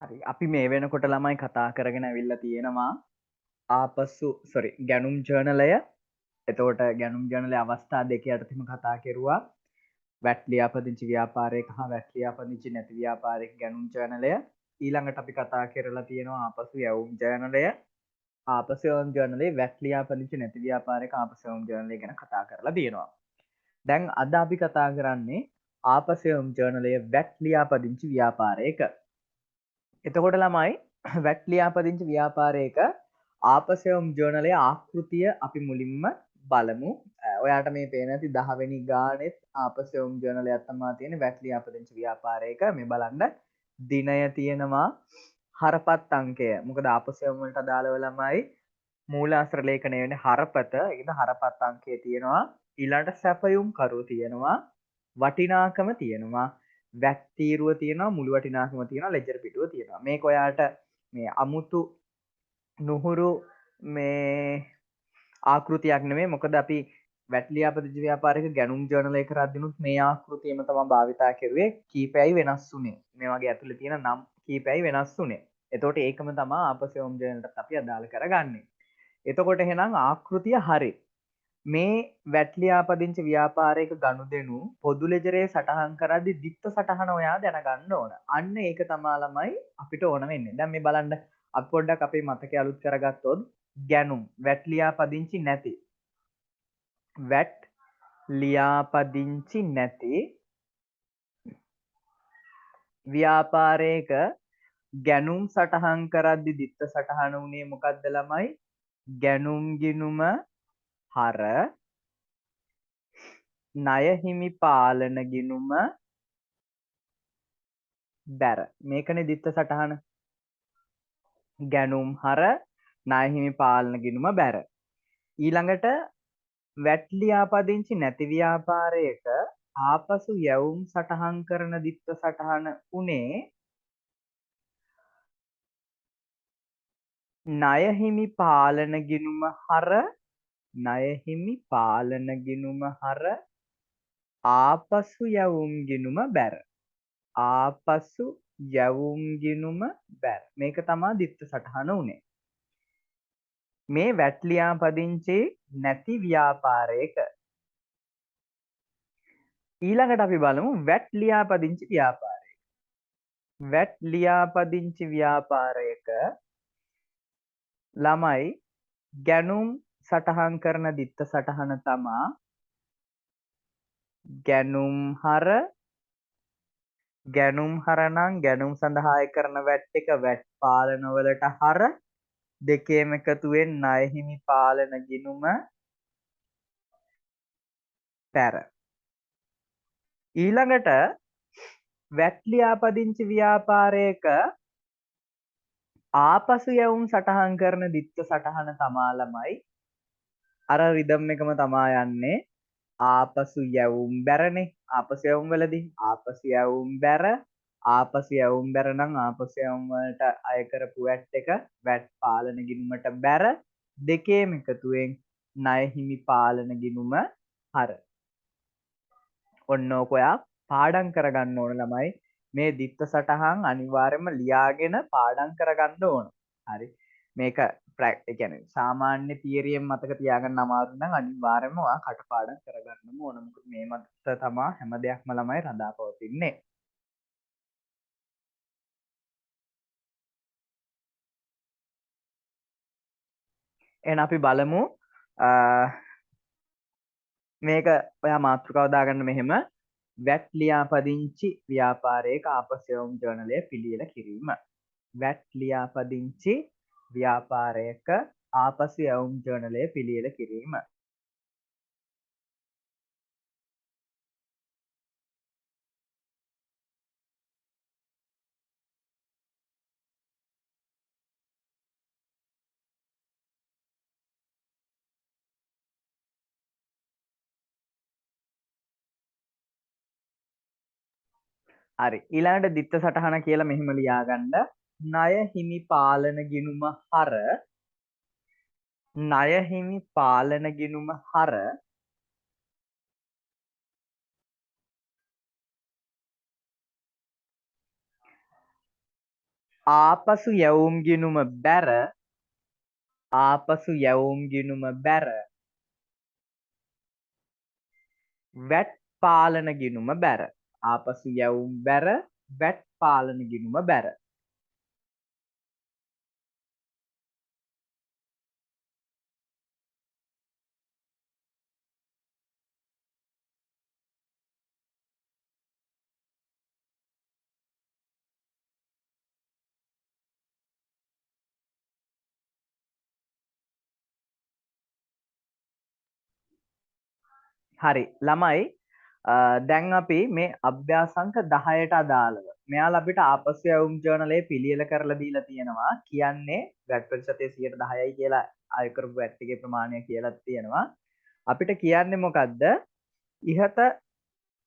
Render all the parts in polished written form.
හරි අපි මේ වෙනකොට ළමයි කතා කරගෙන ඇවිල්ලා තියෙනවා ආපසු ගැනුම් ජර්නලය. එතකොට ගැනුම් ජර්නලයේ අවස්ථා දෙක යටතේම කතා කෙරුවා. වැට් ලියාපදිංචි ව්‍යාපාරයක හා වැට් ලියාපදිංචි නැති ව්‍යාපාරයක ගැනුම් ජර්නලය. ඊළඟට අපි කතා කරලා තියෙනවා ආපසු යවුම් ජර්නලය. ආපසු යවුම් ජර්නලයේ වැට් ලියාපදිංචි නැති ව්‍යාපාරයක ආපසු යවුම් ජර්නලය ගැන කතා කරලා තියෙනවා. දැන් අද අපි කතා කරන්නේ ආපසු යවුම් ජර්නලයේ වැට් ලියාපදිංචි ව්‍යාපාරයක. එතකොට ළමයි වැට් ලියාපදිංචි ව්‍යාපාරයක ආපසයවුම් ජර්නලයේ ආකෘතිය අපි මුලින්ම බලමු. ඔයාට මේ පේන ඇති 10 වෙනි ගානෙත් ආපසයවුම් ජර්නලයක් තමයි තියෙන්නේ වැට් ලියාපදිංචි ව්‍යාපාරයක. මේ බලන්න දිනය තියෙනවා හරපත් අංකය. මොකද ආපසයවුම් වලට අදාළව ළමයි මූලාශ්‍ර ලේඛනය වෙන්නේ හරපත. ඒකද හරපත් අංකය තියෙනවා. ඊළඟට සැපයුම් කරු තියෙනවා. වටිනාකම තියෙනවා. වැට් තීරුව තියෙනවා, මුළු වටිනාකම තියෙනවා, ලෙජර් පිටුව තියෙනවා. මේක ඔයාට මේ අමුතු නුහුරු මේ ආකෘතියක් නෙමෙයි. මොකද අපි වැට් ලියාපදිංචි ව්‍යාපාරික ගැනුම් ජර්නල් එක කරද්දිනුත් මේ ආකෘතියම තමයි භාවිතා කරුවේ. කීපයයි වෙනස් වුනේ. මේ වගේ ඇතුලේ තියෙන නම් කීපයයි වෙනස් වුනේ. එතකොට ඒකම තමයි ආපසයවුම් ජර්නලටත් අපි අදාළ කරගන්නේ. එතකොට එහෙනම් ආකෘතිය හරි. මේ වැට් ලියාපදිංචි ව්‍යාපාරයක ගනුදෙනු පොදු ලෙජරේ සටහන් කරද්දී දිත්ත සටහන ඔයා දැනගන්න ඕන. අන්න ඒක තමයි ළමයි අපිට ඕන වෙන්නේ. දැන් මේ බලන්න අපි පොඩ්ඩක් අපේ මතකය අලුත් කරගත්තොත් ගැනුම් වැට් ලියාපදිංචි නැති වැට් ලියාපදිංචි නැති ව්‍යාපාරයක ගැනුම් සටහන් කරද්දී දිත්ත සටහන උනේ මොකද්ද ළමයි? ගැනුම් ගිණුම හර ණය හිමි පාලන ගිණුම බැර. මේකනේ දිත්ත සටහන. ගැනුම් හර ණය හිමි පාලන ගිණුම බැර. ඊළඟට වැට් ලියාපදිංචි නැති ව්‍යාපාරයක ආපසු යැවුම් සටහන් කරන දිත්ත සටහන උනේ ණය හිමි පාලන ගිණුම හර ණය හිමි පාලන ගිණුම හර ආපසු යැවුම් ගිණුම බැර. ආපසු යැවුම් ගිණුම බැර. මේක තමයි දිත්ත සටහන උනේ. මේ වැට් ලියාපදිංචි නැති ව්‍යාපාරයක. ඊළඟට අපි බලමු වැට් ලියාපදිංචි ව්‍යාපාරය. වැට් ලියාපදිංචි ව්‍යාපාරයක ළමයි ගැනුම් සටහන් කරන දිත්ත සටහන තමා ගැනුම් හර නම් ගැනුම් සඳහා අය කරන වැට් එක වැට් පාලන වලට හර දෙකේම එකතුවෙන් ණය හිමි පාලන ගිණුම පැර. ඊළඟට වැට් ලියාපදිංචි ව්‍යාපාරයක ආපසු යවුම් සටහන් කරන දිත්ත සටහන තමා ළමයි අර රිදම් එකම තමා යන්නේ ආපසු යවුම් බැරනේ. ආපසු යවුම් වලදී ආපසු යවුම් බැර නම් ආපසු යවුම් වලට අය කරපු වැට් එක වැට් පාලන ගිණුමට බැර දෙකේම එකතුවෙන් ණය හිමි පාලන ගිණුම හර. ඔන්න ඕක ඔයා පාඩම් කරගන්න ඕන ළමයි. මේ දිත්ත සටහන් අනිවාර්යයෙන්ම ලියාගෙන පාඩම් කරගන්න ඕන. හරි. මේක ඒ කියන්නේ සාමාන්‍ය තියරියෙන් මතක තියාගන්න අමාරු නම් අනිවාර්යයෙන්ම ඔයා කටපාඩම් කරගන්නම ඕන. මොකද මේ මත තමයි හැම දෙයක්ම ළමයි රඳා පවතින්නේ. එහෙනම් අපි බලමු මේක ඔයා මාතෘකාව දාගන්න මෙහෙම වැට් ලියාපදිංචි ව්‍යාපාරයක ආපසු යවුම් ජර්නලය පිළියෙල කිරීම. වැට් ලියාපදිංචි ව්‍යාපාරයක ආපසු යවුම් ජර්නලය පිළියෙල කිරීම. හරි. ඊළඟට දිත්ත සටහන කියලා මෙහෙම ලියාගන්න. ණය හිමි පාලන ගිණුම හර ණය හිමි පාලන ගිණුම හර ආපසු යැවුම් ගිණුම බැර ආපසු යැවුම් ගිණුම බැර වැට් පාලන ගිණුම බැර ආපසු යැවුම් බැර වැට් පාලන ගිණුම බැර හරි ළමයි දැන් අපි මේ අභ්‍යාසංක 10ට අදාළව මෙයාලා අපිට ආපසු යවුම් ජර්නලයේ පිළියෙල කරලා දීලා තියෙනවා කියන්නේ වැට් ප්‍රතිශතය 10යි කියලා අය කරපු වැට් එකේ ප්‍රමාණය කියලා තියෙනවා අපිට කියන්නේ මොකද්ද ඉහත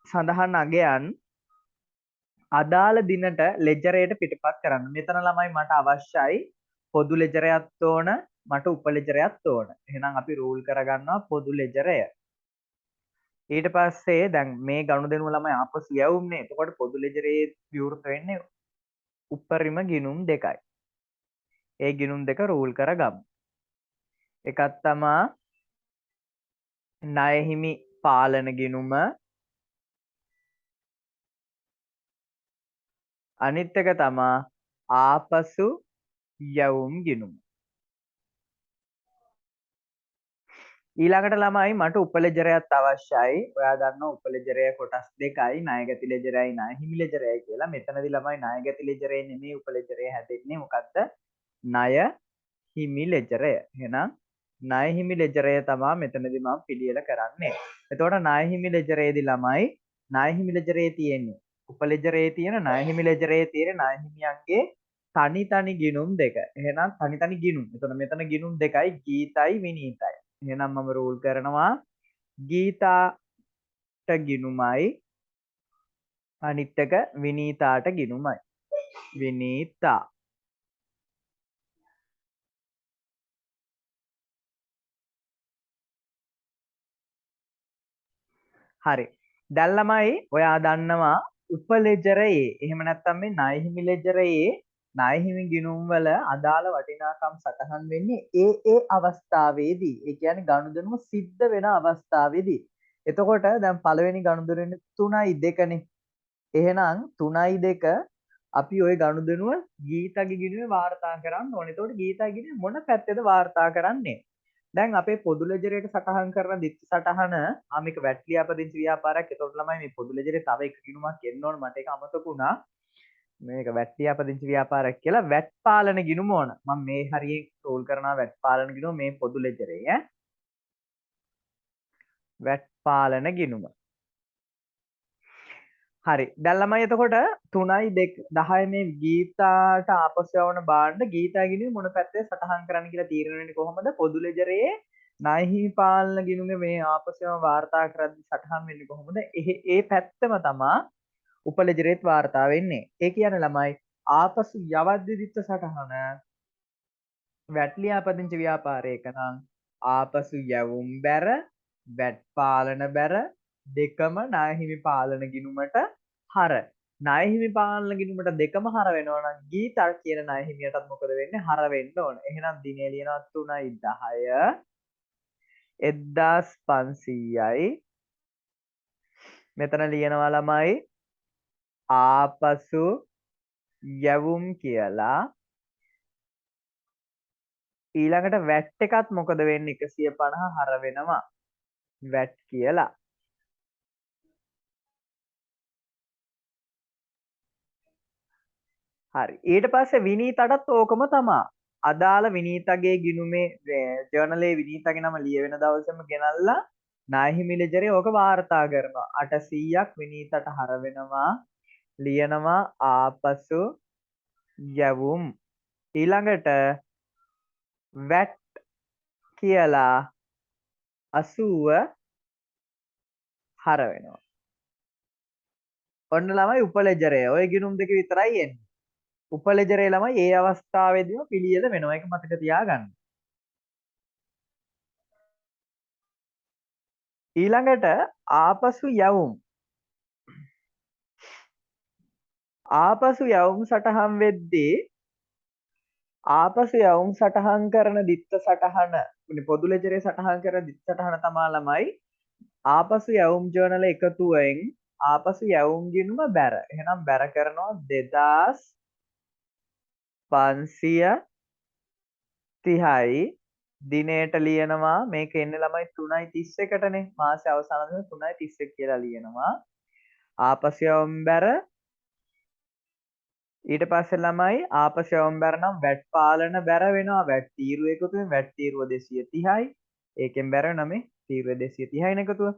සඳහන් අගයන් අදාළ දිනට ලෙජරයට පිටපත් කරන්න මෙතන ළමයි මට අවශ්‍යයි පොදු ලෙජරයක් ඕන මට උප ලෙජරයක් ඕන එහෙනම් අපි රූල් කරගන්නවා පොදු ලෙජරය ඊට පස්සේ දැන් මේ ගනුදෙනුව ළමයි ආපසු යවුම්නේ. එතකොට පොදු ලෙජරේ විවෘත වෙන්නේ උපරිම ගිණුම් දෙකයි. ඒ ගිණුම් දෙක රූල් කරගමු. එකක් තමා ණය හිමි පාලන ගිණුම අනිත් එක තමා ආපසු යවුම් ගිණුම. ඊළඟට ළමයි මට උපලෙජරයක් අවශ්‍යයි. ඔයා දන්නවා උපලෙජරය කොටස් දෙකයි ණයගැති ලෙජරයයි ණය හිමි ලෙජරයයි කියලා. මෙතනදී ළමයි ණයගැති ලෙජරේ නෙමෙයි උපලෙජරේ හැදෙන්නේ මොකද්ද? ණය හිමි ලෙජරය. එහෙනම් ණය හිමි ලෙජරය තමයි මෙතනදී මම පිළියෙල කරන්නේ. එතකොට ණය හිමි ලෙජරේදී ළමයි ණය හිමි ලෙජරේ තියෙන්නේ උපලෙජරේ තියෙන ණය හිමි ලෙජරේ තියෙන ණය හිමියන්ගේ තනි තනි ගිණුම් දෙක. එහෙනම් තනි තනි ගිණුම්. එතකොට මෙතන ගිණුම් දෙකයි ගීතයි විනීතයි. එහෙනම් මම රූල් කරනවා ගීතාට ගිණුමයි අනිත් එක විනීතාට ගිණුමයි. විනීතා හරි. දැන් ළමයි ඔයා දන්නවා උපලෙජරයේ එහෙම නැත්නම් මේ ණය හිමි ලෙජරයේ ණය හිමි ගිණුම් වල අදාළ වටිනාකම් සටහන් වෙන්නේ ඒ අවස්ථාවේදී. ඒ කියන්නේ ගනුදෙනුව සිද්ධ වෙන අවස්ථාවේදී. එතකොට දැන් පළවෙනි ගනුදෙනුවේ 3යි 2නේ. එහෙනම් 3යි 2 අපි ওই ගනුදෙනුව ගීතගේ ගිණුමේ වාර්තා කරන්න ඕනේ. එතකොට ගීතගේ ගිණුමේ මොන පැත්තේද වාර්තා කරන්නේ? දැන් අපේ පොදු ලෙජරයට සටහන් කරන දිත්ති සටහන මේක වැට් ලියාපදිංචි ව්‍යාපාරයක්. එතකොට ළමයි මේ පොදු ලෙජරේ තව එක ගිණුමක් එන්න ඕන මට ඒක අමතක වුණා. මේක වැට් ලියාපදිංචි ව්‍යාපාරයක් කියලා වැට් පාලන ගිණුම ඕන. මම මේ හරියෙන් රෝල් කරනවා වැට් පාලන ගිණුම මේ පොදු ලෙජරේ ඈ. වැට් පාලන ගිණුම. හරි. දැන් ළමයි එතකොට 3යි 10 මේ ගීතාට ආපසු යවන බාණ්ඩ ගීතා ගිණුමේ මොන පැත්තේ සටහන් කරන්න කියලා තීරණය වෙන්නේ කොහොමද? පොදු ලෙජරේ ණයහිමි පාලන ගිණුමේ මේ ආපසු යවන වාර්තා කරද්දි සටහන් වෙන්නේ කොහොමද? ඒ පැත්තම තමා උපලෙජරේත් වාර්තා වෙන්නේ. ඒ කියන්නේ ළමයි ආපසු යවද්දි දිත්ත සටහන වැට්ලියාපදිංචි ව්‍යාපාරයක නම් ආපසු යැවුම් බැර වැට් පාලන බැර දෙකම ණයහිමි පාලන ගිණුමට හර ණයහිමි පාලන ගිණුමට දෙකම හර වෙනවා නම් ගීතල් කියන ණයහිමියටත් මොකද වෙන්නේ හර වෙන්න ඕන. එහෙනම් දිනේ ලියනවා 3.10 1500යි මෙතන ලියනවා ළමයි ආපසු යැවුම් කියලා ඊළඟට වැට් එකත් මොකද වෙන්නේ 150 හර වෙනවා වැට් කියලා. හරි. ඊට පස්සේ විනීතටත් ඕකම තමා. අදාළ විනීතගේ ගිණුමේ ජර්නලේ විනීතගේ නම ලියවෙන දවසේම ගෙනල්ලා ණයහිමි ලෙජරේ ඕක වාර්තා කරනවා. 800ක් විනීතට හර වෙනවා. ලියනවා ආපසු යැවුම්. ඊළඟට වැට් කියලා 80 හර වෙනවා. ඔන්න ළමයි උපලෙජරය. ඔය ගිණුම් දෙක විතරයි එන්නේ. උපලෙජරේ ළමයි ඒ අවස්ථාවේදීම පිළියෙල වෙනවා. ඒක මතක තියාගන්න. ඊළඟට ආපසු යවුම්. ආපසු යවුම් සටහන් වෙද්දී ආපසු යවුම් සටහන් කරන දිත්ත සටහන පොදු ලෙජරේ සටහන් කරන දිත්ත සටහන තමා ළමයි ආපසු යවුම් ජර්නල එකතුවෙන් ආපසු යවුම් ගිණුම බැර. එහෙනම් බැර කරනවා 2530යි දිනේට ලියනවා මේක එන්නේ ළමයි 3:31කටනේ මාසේ අවසාන දින 3:31 කියලා ලියනවා. ආපසු යවුම් බැර ඊට පස්සේ ළමයි ආපසු යවුම් බැර නම් වැට් පාලන බැර වෙනවා. වැට් තීරුව එකතුවෙන් වැට් තීරුව 230යි. ඒකෙන් බැර වෙනවා මේ තීරුව 230යි නේ එකතුව.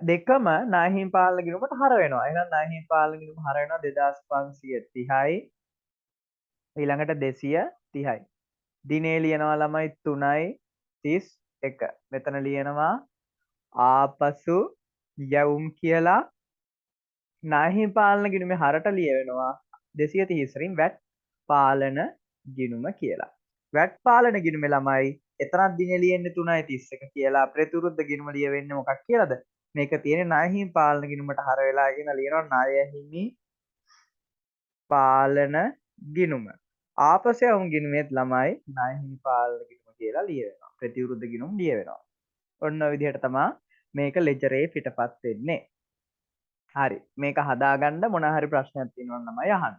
දෙකම නාහිමි පාලන ගිණුමට හර වෙනවා. එහෙනම් නාහිමි පාලන ගිණුම හර වෙනවා 2530යි ඊළඟට 230යි. දිනේ ලියනවා ළමයි 3:31. මෙතන ලියනවා ආපසු යවුම් කියලා නාහිමි පාලන ගිණුමේ හරට ලියවෙනවා 230 රින් වැට් පාලන ගිණුම කියලා. වැට් පාලන ගිණුමේ ළමයි එතනක් දිනේ ලියන්නේ 3:31 කියලා. ප්‍රතිවිරුද්ධ ගිණුම ලියවෙන්නේ මොකක් කියලාද? මේක තියෙන්නේ ණයහිමි පාලන ගිණුමට හර වෙලා කියන ලියනවා ණයහිමි පාලන ගිණුම. ආපසු යවුම් ගිණුමේත් ළමයි ණයහිමි පාලන ගිණුම කියලා ලියවෙනවා. ප්‍රතිවිරුද්ධ ගිණුම් ලියවෙනවා. ඔන්න ඔය විදිහට තමයි මේක ලෙජරේ පිටපත් වෙන්නේ. හරි. මේක හදාගන්න මොන හරි ප්‍රශ්නයක් තියෙනවා නම් ළමයි අහන්න.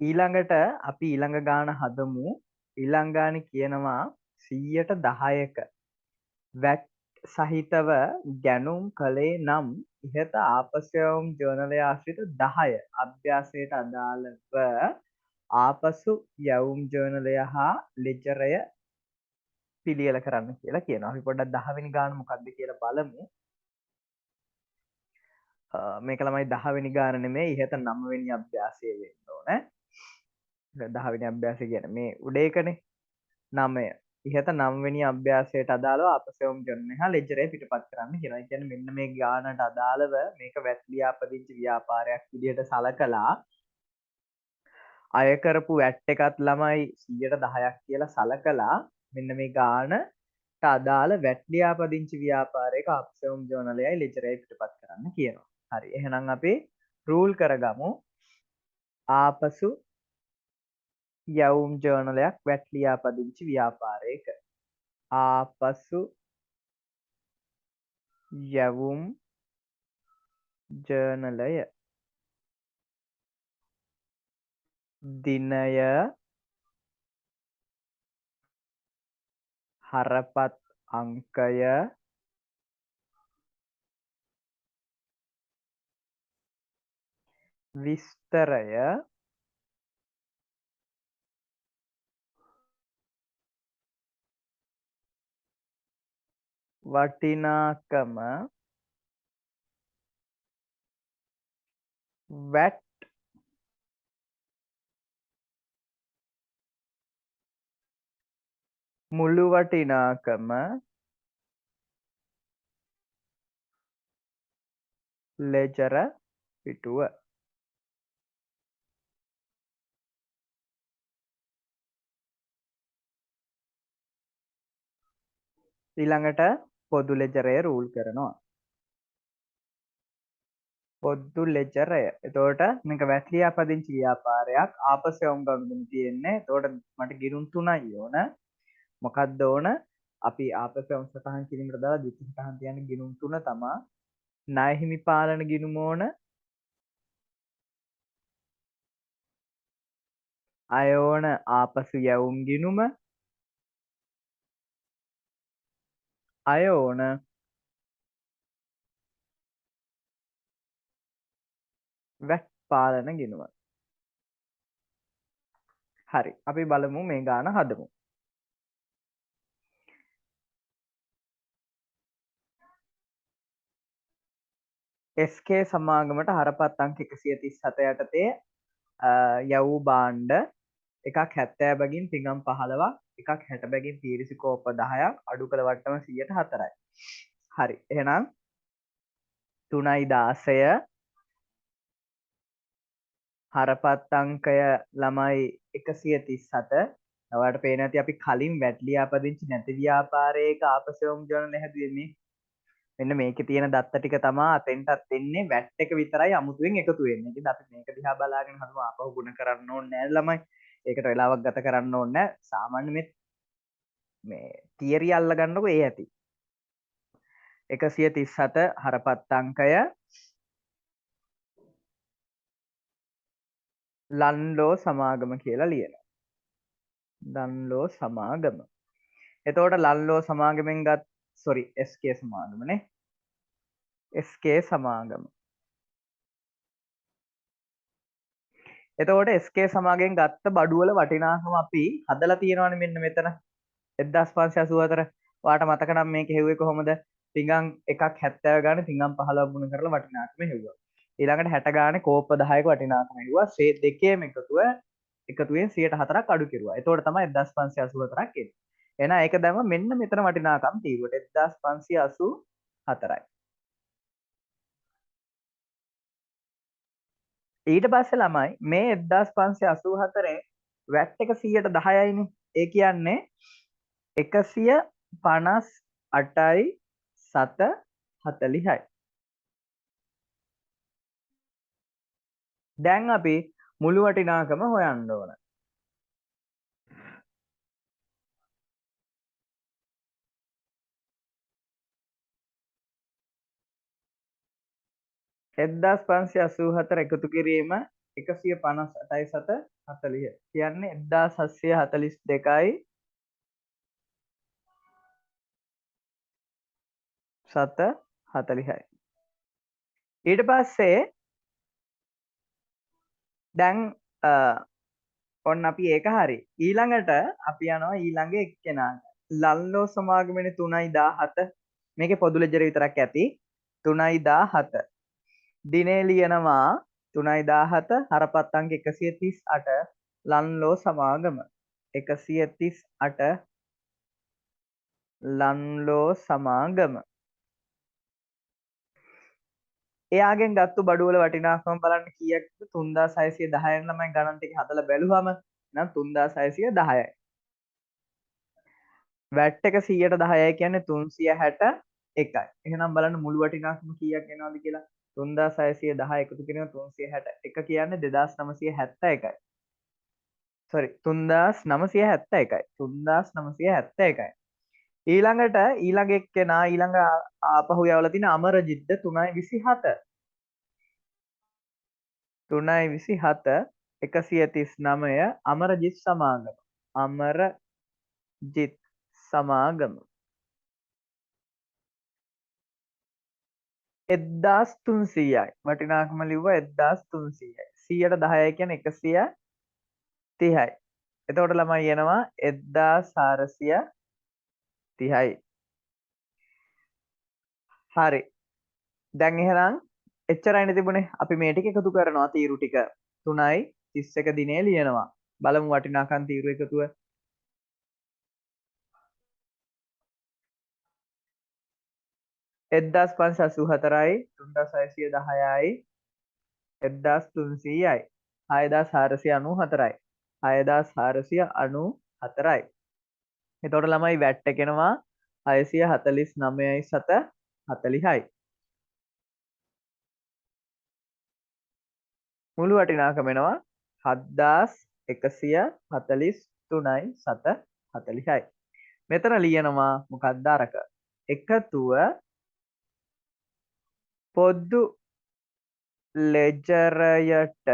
ඊළඟට අපි ඊළඟ ගාන හදමු. ඊළඟ ගානේ කියනවා 110ක වැට් සහිතව ගැනුම් කළේ නම් ඉහත ආපසු යවුම් ජර්නලය ආශ්‍රිත 10 අභ්‍යාසයට අදාළව ආපසු යවුම් ජර්නලය හා ලෙජරය පිළියෙල කරන්න කියලා කියනවා. අපි පොඩ්ඩක් 10 වෙනි ගාන මොකක්ද කියලා බලමු. මේක ළමයි 10 වෙනි ගාන නෙමෙයි ඉහත 9 වෙනි අභ්‍යාසය වෙන්න ඕනේ. 10 වෙනි අභ්‍යාසය කියන්නේ මේ උඩ එකනේ 9. ඉහත 9 වෙනි අභ්‍යාසයට අදාළව අපසෙවුම් ජර්නල් හා ලෙජරය පිටපත් කරන්න කියනවා. ඒ කියන්නේ මෙන්න මේ ගානට අදාළව මේක වැට් ලියාපදිංචි ව්‍යාපාරයක් විදිහට සලකලා අය කරපු වැට් එකත් ළමයි 110ක් කියලා සලකලා මෙන්න මේ ගානට අදාළ වැට් ලියාපදිංචි ව්‍යාපාරයක අපසෙවුම් ජර්නලයයි ලෙජරයයි පිටපත් කරන්න කියනවා. හරි. එහෙනම් අපි රූල් කරගමු. ආපසු යවුම් ජර්නලයක් වැට් ලියාපදිංචි ව්‍යාපාරයක ආපසු යවුම් ජර්නලය දිනය හරපත් අංකය විස්තරය වටිනාකම වැට් මුළු වටිනාකම ලෙජර පිටුව ඊළඟට පොදු ලෙජරය රූල් කරනවා. පොදු ලෙජරය. එතකොට මේක වැට් ලියාපදිංචි ව්‍යාපාරයක් ආපසු යවුම් ගනුදෙනු තියෙන්නේ. එතකොට මට ගිණුම් 3යි ඕන. මොකක්ද ඕන? අපි ආපසු යවුම් සටහන් කිරීමට දාලා දිට්ඨි සටහන් තියන්නේ ගිණුම් 3 තමයි. ණය හිමි පාලන ගිණුම ඕන. අය ඕන ආපසු යවුම් ගිණුම. අය ඕන වැට් පාලන ගිණුම. හරි. අපි බලමු මේ ගාන හදමු. SK සමාගමට හරපත් අංක 137 යටතේ යවූ භාණ්ඩ එකක් 70 බැගින් පිඟම් 15ක් එකක් 60 බැගින් පීරිසි කෝප 10ක් අඩු කළ වට්ටම 104යි. හරි එහෙනම් 3.16 හරපත් අංකය ළමයි 137. ඔයාලට පේන ඇති අපි කලින් වැට්ලියාපදිංචි නැති ව්‍යාපාරයක ආපසෝම් ජර්නල් හැදුවේ මේ. මෙන්න මේකේ තියෙන දත්ත ටික තමයි අතෙන්ටත් එන්නේ වැට් එක විතරයි අමුතුවෙන් එකතු වෙන්නේ. ඉතින් අපි මේක දිහා බලාගෙන හරිම ආපහු ගුණ කරන්න ඕනේ නෑ ළමයි. ඒකට වෙලාවක් ගත කරන්න ඕනේ නෑ. සාමාන්‍ය මේ තියරි අල්ලගන්නකො ඒ ඇති. 137 හරපත් අංකය ලන්ලෝ සමාගම කියලා ලියනවා. ලන්ලෝ සමාගම. එතකොට ලන්ලෝ සමාගමෙන් ගත් සොරි SK සමාගමනේ. SK සමාගම. එතකොට SK සමාගයෙන් ගත්ත බඩුවල වටිනාකම අපි හදලා තියෙනවානේ මෙන්න මෙතන 1584. ඔයාට මතක නම් මේක හෙව්වේ කොහොමද? පිඟන් එකක් 70 ගානේ පිඟන් 15ක් ගුණ කරලා වටිනාකම හෙව්වා. ඊළඟට 60 ගානේ කෝප්ප 10ක වටිනාකම හෙව්වා. සේ දෙකේම එකතුවෙන් 104ක් අඩු කෙරුවා. එතකොට තමයි 1584ක් එන්නේ. එහෙනම් ඒක දැම්ම මෙන්න මෙතන වටිනාකම් තීරුවට 1584යි. ඊට පස්සේ ළමයි මේ 1584 වැට් එක 110යිනේ. ඒ කියන්නේ 158යි 740යි. දැන් අපි මුළු වටිනාකම හොයන්න ඕන. එක්දස් පන්සිය අසූ හතර එකතු කිරීම 158.740 කියන්නේ 1742යි 740යි. ඊට පස්සේ දැන් ඔන්න අපි ඒක හරි. ඊළඟට අපි යනවා ඊළඟ එක්කෙනාට. ලල්ලෝ සමාගමනේ 3.17 මේකේ පොදු ලෙජර විතරක් ඇති 3.17 දිනේ ලියනවා 3.17 හරපත් අංක 138 ලන්ලෝ සමාගම 138 ලන්ලෝ සමාගම. එයාගෙන් ගත්තු බඩුවල වටිනාකම බලන්න කීයක්ද? 3610න් ළමයි ගණන් ටික හදලා බැලුවම නම් 3610යි. වැට් එක 110යි කියන්නේ 361යි. එහෙනම් බලන්න මුළු වටිනාකම කීයක් එනවද කියලා 3610 එකතු කරන 361 කියන්නේ 2971යි. sorry 3971යි. 3971යි. ඊළඟට ඊළඟ එක්කෙනා ඊළඟ ආපහු යවලා තියෙන අමරජිත්ද 327 327 139 අමරජිත් සමාගම අමරජිත් සමාගම 1300යි වටිනාකම ලිව්වා 1300යි 110යි කියන්නේ 130යි. එතකොට ළමයි එනවා 1430යි. හරි. දැන් එහෙනම් එච්චරයිනේ තිබුණේ. අපි මේ ටික එකතු කරනවා තීරු ටික 3.31 දිනේ ලියනවා. බලමු වටිනාකම් තීරු එකතුව. 1584යි 3610යි 1300යි 6494යි 6494යි. එතකොට ළමයි වැට් එක එනවා 649යි 740යි. මුළු වටිනාකම එනවා 7143යි 740යි. මෙතන ලියනවා මොකක්ද අරක? එකතුව පොදු ලෙජරයට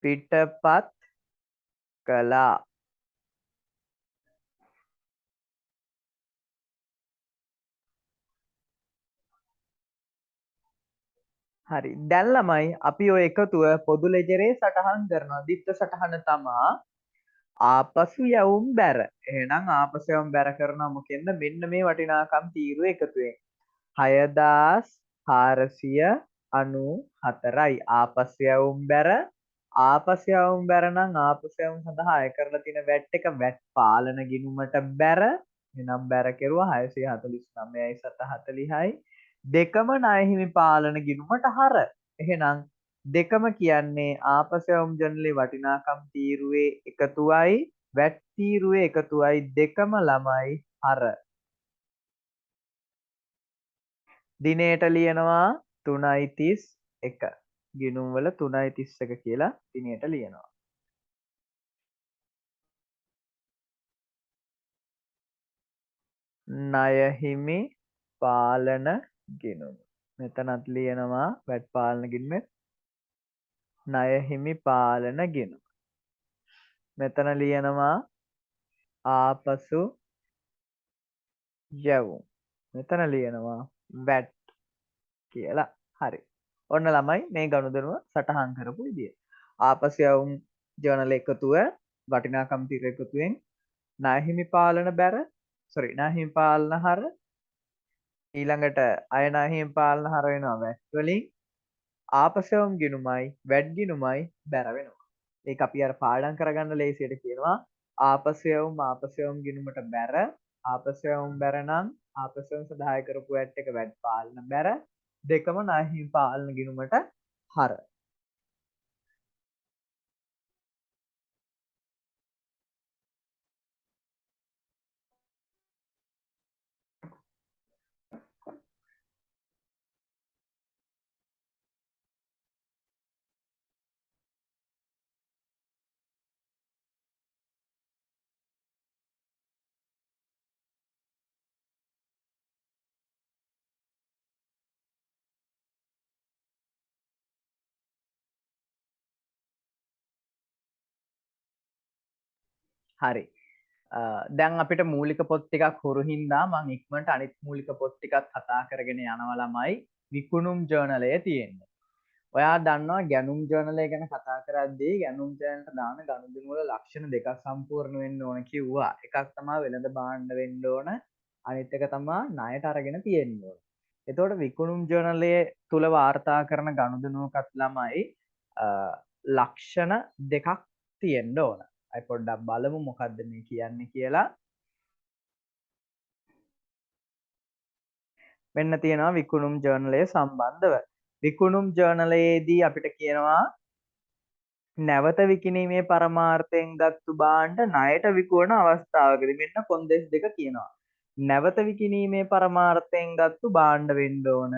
පිටපත් කළා. හරි. දැන් ළමයි අපි ඔය එකතුව පොදු ලෙජරේ සටහන් කරනවා. දිත්ත සටහන තමා ආපසු යවුම් බැර. එහෙනම් ආපසු යවුම් බැර කරනවා මොකෙන්ද? මෙන්න මේ වටිනාකම් තීරුව එකතුවෙන්. 6494යි ආපසු යවුම් බැර. ආපසු යවුම් බැර නම් ආපසු යවුම් සඳහා අය කරලා තියෙන වැට් එක වැට් පාලන ගිණුමට බැර එනම් බැර කෙරුවා 649යි 740යි දෙකම ණය හිමි පාලන ගිණුමට හර. එහෙනම් දෙකම කියන්නේ ආපසයවුම් ජනලේ වටිනාකම් තීරුවේ එකතුවයි වැට් තීරුවේ එකතුවයි දෙකම ළමයි හර. දිනේට ලියනවා 3.31 ගිණුම් වල 3.31 කියලා දිනේට ලියනවා. ණය හිමි පාලන ගිණුම. මෙතනත් ලියනවා වැට් පාලන ගිණුම ණය හිමි පාලන ගිණුම. මෙතන ලියනවා ආපසු යැවුම්. මෙතන ලියනවා වැට් කියලා. හරි. ඔන්න ළමයි මේ ගනුදෙනුව සටහන් කරපු විදිය. ආපසු යැවුම් ජර්නල් එකතුව වටිනාකම් තීර එකතුවෙන් ණය හිමි පාලන බැර ණය හිමි පාලන හර ඊළඟට අය ණය හිමි පාලන හර වෙනවා වැට් වලින් ආපසු යැවුම් ගිණුමයි වැට් ගිණුමයි බැර වෙනවා. ඒක අපි අර පාඩම් කරගන්න ලේසියට කියනවා ආපසු යැවුම් ගිණුමට බැර ආපසු යැවුම් බැර නම් ආපසු යැවුම් සදාය කරපු වැට් එක වැට් පාලන බැර දෙකම ණය හිමි පාලන ගිණුමට හර. හරි. දැන් අපිට මූලික පොත් ටිකක් හුරු හින්දා මම ඉක්මනට අනිත් මූලික පොත් ටිකක් කතා කරගෙන යනවා ළමයි. විකුණුම් ජර්නලය තියෙන්නේ. ඔයා දන්නවා ගැනුම් ජර්නලය ගැන කතා කරද්දී ගැනුම් ජර්නලට දාන ගනුදෙනු වල ලක්ෂණ දෙකක් සම්පූර්ණ වෙන්න ඕන කිව්වා. එකක් තමයි වෙළඳ භාණ්ඩ වෙන්න ඕන. අනිත් එක තමයි ණයට අරගෙන තියෙන්න ඕන. එතකොට විකුණුම් ජර්නලයේ තුල වාර්තා කරන ගනුදෙනුවකත් ළමයි ලක්ෂණ දෙකක් තියෙන්න ඕන. අපි පොඩ්ඩක් බලමු මොකද්ද මේ කියන්නේ කියලා. මෙන්න තියෙනවා විකුණුම් ජර්නලය සම්බන්ධව. විකුණුම් ජර්නලයේදී අපිට කියනවා නැවත විකිණීමේ පරමාර්ථයෙන් ගත්තු භාණ්ඩ ණයට විකුණන අවස්ථාවකදී මෙන්න කොන්දේස් දෙක කියනවා. නැවත විකිණීමේ පරමාර්ථයෙන් ගත්තු භාණ්ඩ වෙන්න ඕන.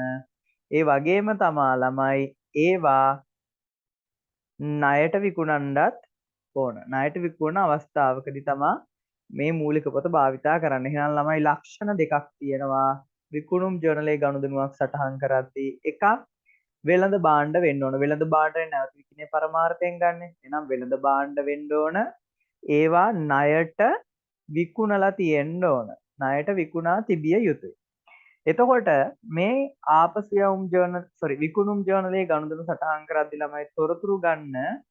ඒ වගේම තමා ළමයි ඒවා ණයට විකුණන්නත් ඕන. ණයට විකුණන අවස්ථාවකදී තමා මේ මූලික පොත භාවිතා කරන්න. එහෙනම් ළමයි ලක්ෂණ දෙකක් තියෙනවා විකුණුම් ජර්නලයේ ගනුදෙනුවක් සටහන් කරද්දී. එකක් වෙළඳ භාණ්ඩ වෙන්න ඕන. වෙළඳ භාණ්ඩේ නැවත විකිණේ පරමාර්ථයෙන් ගන්න. එහෙනම් වෙළඳ භාණ්ඩ වෙන්න ඕන. ඒවා ණයට විකුණලා තියෙන්න ඕන. ණයට විකුණා තිබිය යුතුයි. එතකොට මේ ආපසු යවුම් ජර්නල් විකුණුම් ජර්නලයේ ගනුදෙනු සටහන් කරද්දී ළමයි තොරතුරු ගන්න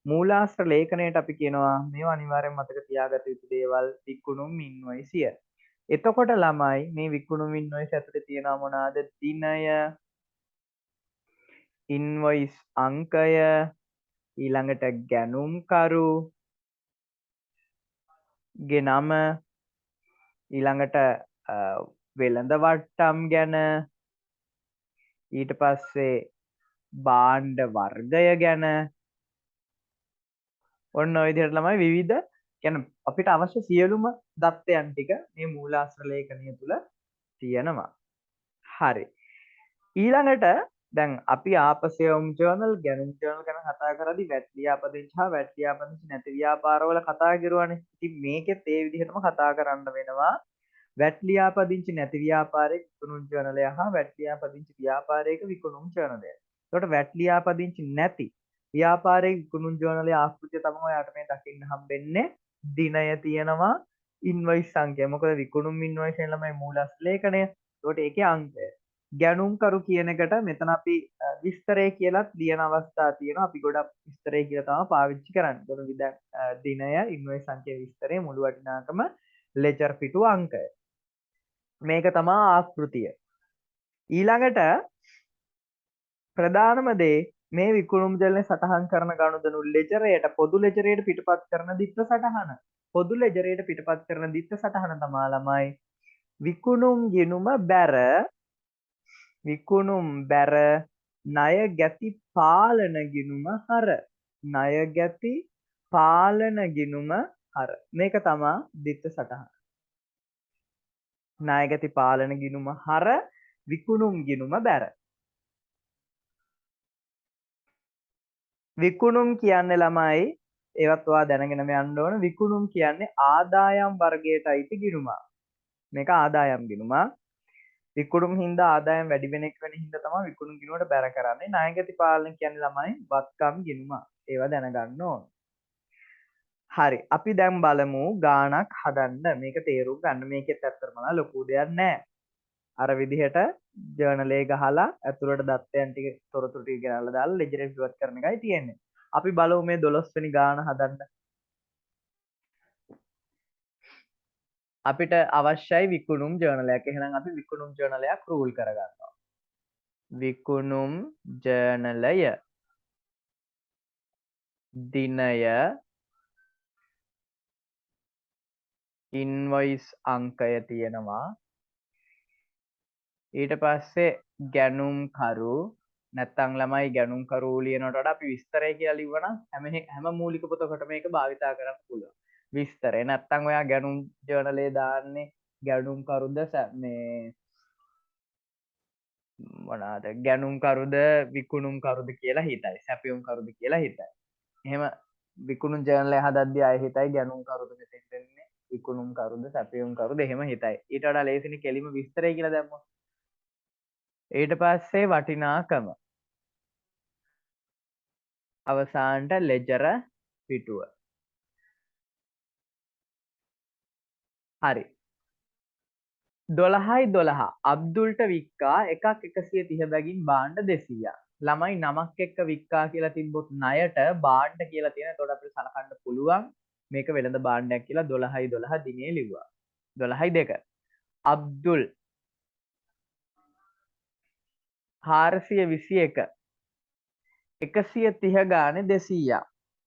මූලාශ්‍ර ලේඛනයට අපි කියනවා මේවා අනිවාර්යෙන් මතක තියාගත යුතු දේවල් විකුණුම් ඉන්වොයිසිය. එතකොට ළමයි මේ විකුණුම් ඉන්වොයිස් ඇතුලේ තියෙනවා මොනවාද? දිනය, ඉන්වොයිස් අංකය, ඊළඟට ගැනුම්කරු ගේ නම, ඊළඟට වෙළඳ වට්ටම් ගැන, ඊට පස්සේ භාණ්ඩ වර්ගය ගැන ඔන්න ඔය විදිහට ළමයි විවිධ කියන්නේ අපිට අවශ්‍ය සියලුම දත්තයන් ටික මේ මූලාශ්‍ර ලේඛනය තුල තියෙනවා. හරි. ඊළඟට දැන් අපි ආපසයවුම් ජර්නල් ගැනුම් ජර්නල් ගැන කතා කරද්දී වැට් ලියාපදිංචි හා වැට් ලියාපදිංචි නැති ව්‍යාපාරවල කතා කරුවානේ. ඉතින් මේකෙත් ඒ විදිහටම කතා කරන්න වෙනවා. වැට් ලියාපදිංචි නැති ව්‍යාපාරයක විකුණුම් ජර්නලය හා වැට් ලියාපදිංචි ව්‍යාපාරයක විකුණුම් ජර්නලය. එතකොට වැට් ලියාපදිංචි නැති ව්‍යාපාරයේ විකුණුම් ජර්නලයේ ආකෘතිය තමයි ඔයාලට මේ දකින්න හම්බෙන්නේ. දිනය තියෙනවා, ඉන්වොයිස් සංඛ්‍යය. මොකද විකුණුම් ඉන්වොයිස් එක ළමයි මූලාශ්‍ර ලේඛනය. එතකොට ඒකේ අංකය. ගැනුම්කරු කියන එකට මෙතන අපි විස්තරය කියලාත් ලියන අවස්ථා තියෙනවා. අපි ගොඩක් විස්තරය කියලා තමයි පාවිච්චි කරන්නේ. එතකොට දිනය, ඉන්වොයිස් සංඛ්‍ය විස්තරය, මුළු වටිනාකම, ලෙජර් පිටුව අංකය. මේක තමා ආකෘතිය. ඊළඟට ප්‍රධානම දේ මේ විකුණුම් ජර්නලයේ සටහන් කරන ගනුදෙනු ලෙජරයට පොදු ලෙජරයට පිටපත් කරන දිත්ත සටහන. පොදු ලෙජරේට පිටපත් කරන දිත්ත සටහන තමා ළමයි විකුණුම් ගිණුම බැර විකුණුම් බැර ණය ගැති පාලන ගිණුම හර ණය ගැති පාලන ගිණුම හර මේක තමා දිත්ත සටහන ණය ගැති පාලන ගිණුම හර විකුණුම් ගිණුම බැර විකුණුම් කියන්නේ ළමයි ඒවත් ඔයා දැනගෙනම යන්න ඕන විකුණුම් කියන්නේ ආදායම් වර්ගයට අයිති ගිණුමක් මේක ආදායම් ගිණුමක් විකුණුම් හින්දා ආදායම් වැඩි වෙන එක වෙන හින්දා තමයි විකුණුම් ගිණුමට බැර කරන්නේ ණයගැති පාලන කියන්නේ ළමයි වත්කම් ගිණුමක් ඒවා දැනගන්න ඕන හරි අපි දැන් බලමු ගාණක් හදන්න මේක තේරුම් ගන්න මේකෙත් ඇත්තටම ලොකු දෙයක් නැහැ අර විදිහට ජර්නලේ ගහලා ඇතුළට දත්තයන් ටික තොරතුරු ටික ගෙනල්ලා දාලා ලෙජරේ ඉවත් කරන එකයි තියෙන්නේ. අපි බලමු මේ 12 වෙනි ගාන හදන්න. අපිට අවශ්‍යයි විකුණුම් ජර්නලයක්. එහෙනම් අපි විකුණුම් ජර්නලයක් රූල් කරගන්නවා. විකුණුම් ජර්නලය දිනය ඉන්වොයිස් අංකය තියෙනවා. ඊට පස්සේ ගැනුම්කරු නැත්තම් ළමයි ගැනුම්කරු ලියනවට වඩා අපි විස්තරය කියලා ලිව්වනම් හැම මූලික පොතකටම මේක භාවිතා කරන්න පුළුවන්. විස්තරය නැත්තම් ඔයා ගැනුම් ජර්නලේ දාන්නේ ගැනුම්කරුද මේ මොනවාද ගැනුම්කරුද විකුණුම්කරුද කියලා හිතයි. සැපයුම්කරුද කියලා හිතයි. එහෙම විකුණුම් ජර්නලය හදද්දී අය හිතයි ගැනුම්කරුද මෙතෙන් දෙන්නේ විකුණුම්කරුද සැපයුම්කරුද එහෙම හිතයි. ඊට වඩා ලේසියෙන් කෙලිම විස්තරය කියලා දැම්මොත් ඊට පස්සේ වටිනාකම අවසානට ලෙජර පිටුව හරි 12 අබ්දුල්ට වික්කා එකක් 130 බැගින් බාණ්ඩ 200ක් ළමයි නමක් එක්ක වික්කා කියලා තිබ්බොත් ණයට බාණ්ඩ කියලා තියෙන. එතකොට අපිට සලකන්න පුළුවන් මේක වෙළඳ බාණ්ඩයක් කියලා 12 දිනේ ලිව්වා 12 අබ්දුල් 421 130 ගානේ 200ක්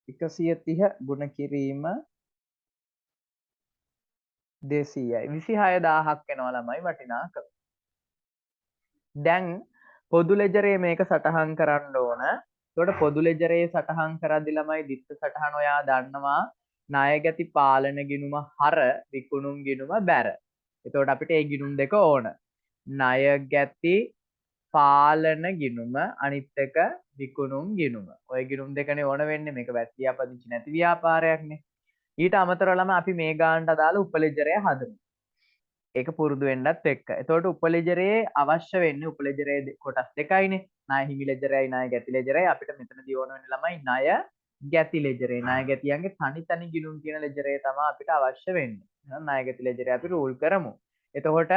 130 ගුණ කිරීම 200යි 26000ක් වෙනවා ළමයි වටිනාකම. දැන් පොදු ලෙජරේ මේක සටහන් කරන්න ඕන. එතකොට පොදු ලෙජරේ සටහන් කරද්දි ළමයි දිත්ත සටහන ඔයා දන්නවා ණයගැති පාලන ගිණුම හර විකුණුම් ගිණුම බැර. එතකොට අපිට ඒ ගිණුම් දෙක ඕන. ණයගැති පාලන ගිණුම අනිත් එක විකුණුම් ගිණුම. ඔය ගිණුම් දෙකනේ ඕන වෙන්නේ. මේක වැස්තියාපදිංචි නැති ව්‍යාපාරයක්නේ. ඊට අමතරව ළමයි අපි මේ ගානට අදාළ උපලෙජරය හදමු. ඒක පුරුදු වෙන්නත් එක්ක. එතකොට උපලෙජරේ අවශ්‍ය වෙන්නේ උපලෙජරේ කොටස් දෙකයිනේ. ණය හිමි ලෙජරයයි ණය ගැති ලෙජරයයි. අපිට මෙතනදී ඕන වෙන්නේ ළමයි ණය ගැති ලෙජරේ. ණය ගැතියන්ගේ තනි තනි ගිණුම් කියන ලෙජරේ තමයි අපිට අවශ්‍ය වෙන්නේ. එහෙනම් ණය ගැති ලෙජරේ අපි රූල් කරමු. එතකොට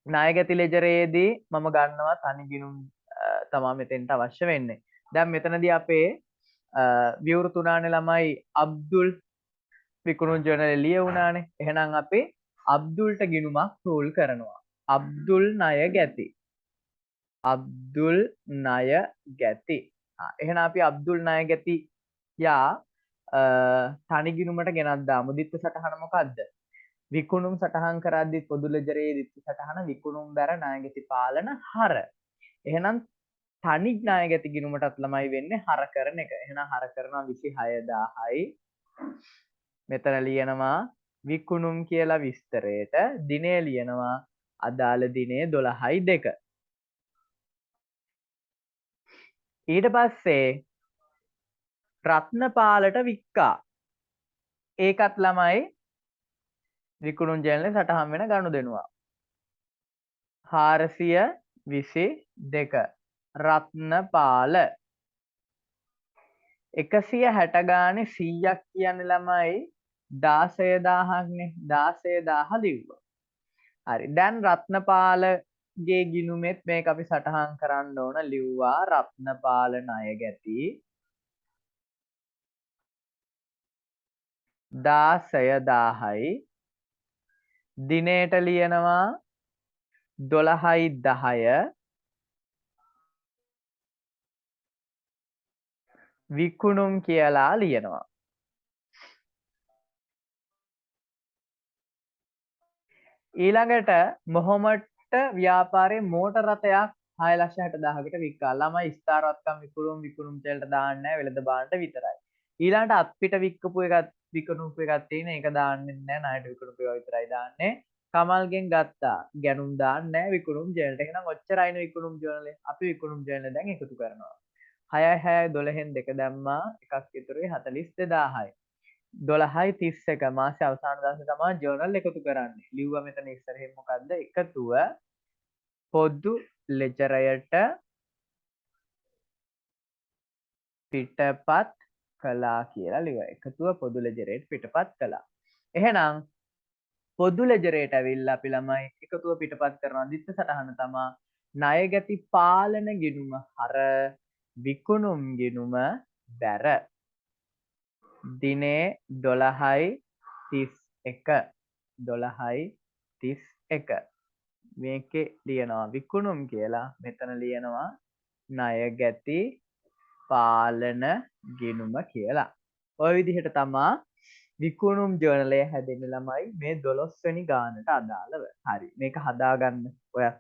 ණය ගැති ලෙජරේදී මම ගන්නවා තනි ගිණුම් තමයි මෙතෙන්ට අවශ්‍ය වෙන්නේ. දැන් මෙතනදී අපේ විවෘත උනානේ ළමයි අබ්දුල් විකුණුම් ජර්නලේ ලියවුණානේ. එහෙනම් අපි අබ්දුල්ට ගිණුමක් රූල් කරනවා. අබ්දුල් ණය ගැති. අබ්දුල් ණය ගැති. එහෙනම් අපි අබ්දුල් ණය ගැති යා තනි ගිණුමට ගෙනත් දාමු. දිත්ත සටහන මොකද්ද? විකුණුම් සටහන් කරද්දි පොදු ලෙජරේ දිත්ත සටහන විකුණුම් බැර ණය ගැති පාලන හර. එහෙනම් තනි ණය ගැති ගිණුමටත් ළමයි වෙන්නේ හර කරන එක. එහෙනම් හර කරනවා 26000යි. මෙතන ලියනවා විකුණුම් කියලා විස්තරයට දිනය ලියනවා අදාළ දිනේ 12/2. ඊට පස්සේ රත්නපාලට වික්කා. ඒකත් ළමයි විකුණුම් ජර්නලේ සටහන් වෙන ගනුදෙනුවක්. 422 රත්නපාල 160 ගානේ 100ක් කියන්නේ ළමයි 16000ක්නේ 16000 ලිව්වා. හරි දැන් රත්නපාලගේ ගිණුමෙත් මේක අපි සටහන් කරන්න ඕන ලිව්වා රත්නපාල ණය ගැති 16000යි දිනේට ලියනවා 12/10 විකුණුම් කියලා ලියනවා. ඊළඟට මොහොමඩ්ට ව්‍යාපාරයේ මෝටර් රථයක් 6,60,000කට වික්කා. ළමයි ස්ථාරවත්කම් විකුණුම් වලට දාන්නේ නැහැ වෙළඳ භාණ්ඩ විතරයි. ඊළඟට අත්පිට විකුණපු එකක් තියෙන ඒක දාන්නේ නැහැ ණයට විකුණපු ඒවා විතරයි දාන්නේ. කමල්ගෙන් ගත්තා ගැනුම් දාන්නේ නැහැ විකුණුම් ජර්නලට. එහෙනම් ඔච්චරයිනේ විකුණුම් ජර්නලේ. අපි විකුණුම් ජර්නල දැන් එකතු කරනවා. 6යි 6යි 12න් දෙක දැම්මා එකක් ඉතුරුයි 42000යි. 12යි 31 මාසේ අවසාන දවසේ තමයි ජර්නල් එකතු කරන්නේ. ලිව්වා මෙතන ඉස්සරහින් මොකද්ද? එකතුව පොදු ලෙජරයට පිටපත් කළා කියලා ලිව්වා. එකතුව පොදු ලෙජරයට පිටපත් කළා. එහෙනම් පොදු ලෙජරයට ඇවිල්ලා අපි ළමයි එකතුව පිටපත් කරනවා. දිත්ත සටහන තමයි ණයගැති පාලන ගිණුම හර විකුණුම් ගිණුම බැර. දිනේ 12.31 මේකේ ලියනවා විකුණුම් කියලා මෙතන ලියනවා ණයගැති පාලන ගිණුම කියලා. ඔය විදිහට තමා විකුණුම් ජර්නලය හැදෙන්නේ ළමයි මේ 12 වෙනි ගානට අදාළව. හරි මේක හදාගන්න ඔයත්